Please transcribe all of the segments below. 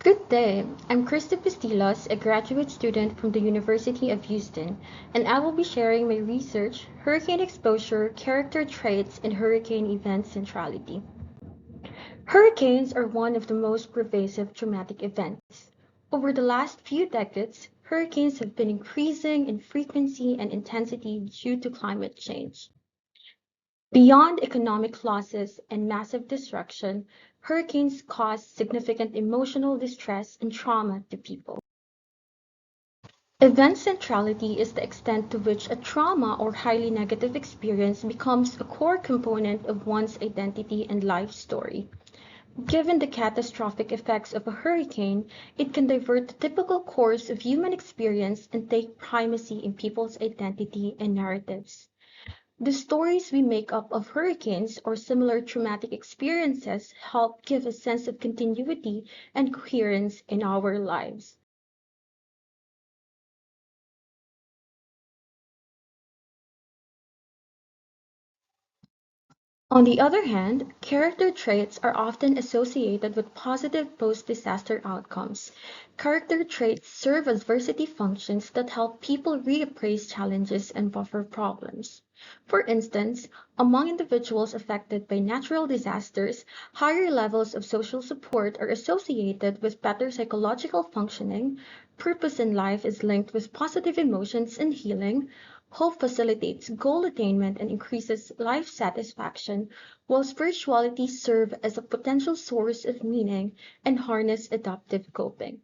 Good day. I'm Cristy Pestilos, a graduate student from the University of Houston, and I will be sharing my research, hurricane exposure, character traits, and hurricane event centrality. Hurricanes are one of the most pervasive traumatic events. Over the last few decades, hurricanes have been increasing in frequency and intensity due to climate change. Beyond economic losses and massive destruction, hurricanes cause significant emotional distress and trauma to people. Event centrality is the extent to which a trauma or highly negative experience becomes a core component of one's identity and life story. Given the catastrophic effects of a hurricane, it can divert the typical course of human experience and take primacy in people's identity and narratives. The stories we make up of hurricanes or similar traumatic experiences help give a sense of continuity and coherence in our lives. On the other hand, character traits are often associated with positive post-disaster outcomes. Character traits serve as adversity functions that help people reappraise challenges and buffer problems. For instance, among individuals affected by natural disasters, higher levels of social support are associated with better psychological functioning, purpose in life is linked with positive emotions and healing, hope facilitates goal attainment and increases life satisfaction, while spirituality serves as a potential source of meaning and harness adaptive coping.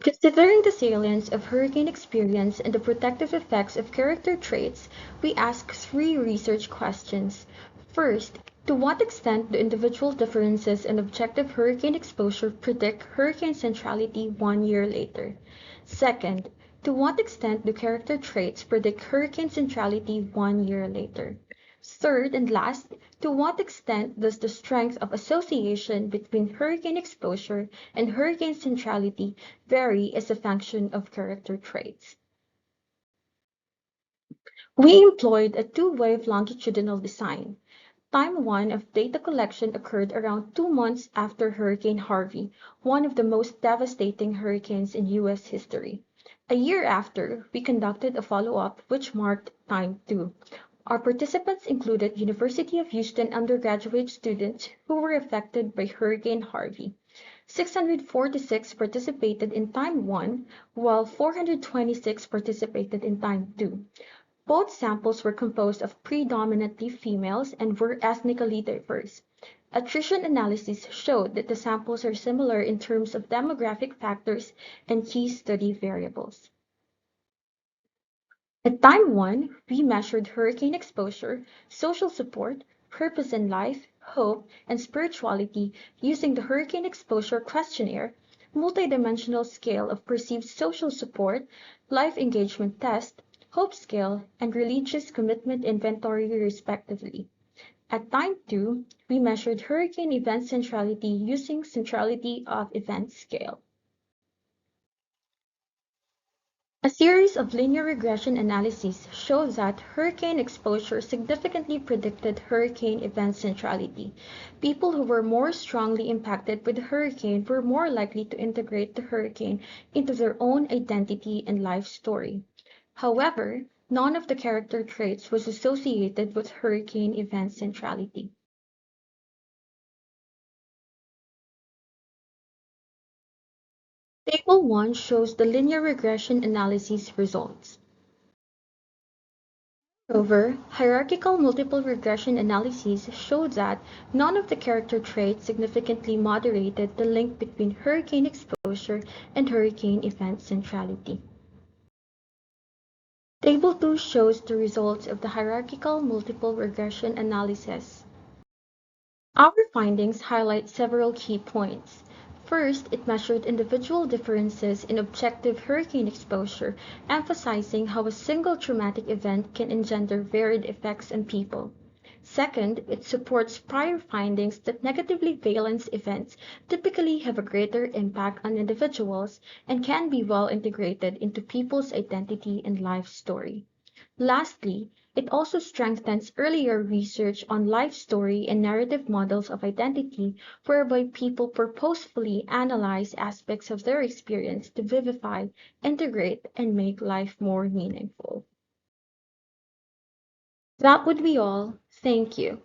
Considering the salience of hurricane experience and the protective effects of character traits, we ask three research questions. First, to what extent do individual differences in objective hurricane exposure predict hurricane centrality 1 year later? Second, to what extent do character traits predict hurricane centrality 1 year later? Third and last, to what extent does the strength of association between hurricane exposure and hurricane centrality vary as a function of character traits? We employed a two-wave longitudinal design. Time 1 of data collection occurred around 2 months after Hurricane Harvey, one of the most devastating hurricanes in U.S. history. A year after, we conducted a follow-up which marked Time 2. Our participants included University of Houston undergraduate students who were affected by Hurricane Harvey. 646 participated in Time 1, while 426 participated in Time 2. Both samples were composed of predominantly females and were ethnically diverse. Attrition analysis showed that the samples are similar in terms of demographic factors and key study variables. At time 1, we measured hurricane exposure, social support, purpose in life, hope, and spirituality using the Hurricane Exposure Questionnaire, multidimensional scale of perceived social support, life engagement test, hope scale, and religious commitment inventory respectively. At time 2, we measured hurricane event centrality using centrality of events scale. A series of linear regression analyses shows that hurricane exposure significantly predicted hurricane event centrality. People who were more strongly impacted by the hurricane were more likely to integrate the hurricane into their own identity and life story. However, none of the character traits was associated with hurricane event centrality. Table 1 shows the linear regression analysis results. Moreover, hierarchical multiple regression analyses showed that none of the character traits significantly moderated the link between hurricane exposure and hurricane event centrality. Table 2 shows the results of the hierarchical multiple regression analysis. Our findings highlight several key points. First, it measured individual differences in objective hurricane exposure, emphasizing how a single traumatic event can engender varied effects on people. Second, it supports prior findings that negatively valenced events typically have a greater impact on individuals and can be well integrated into people's identity and life story. Lastly, it also strengthens earlier research on life story and narrative models of identity, whereby people purposefully analyze aspects of their experience to vivify, integrate, and make life more meaningful. That would be all. Thank you.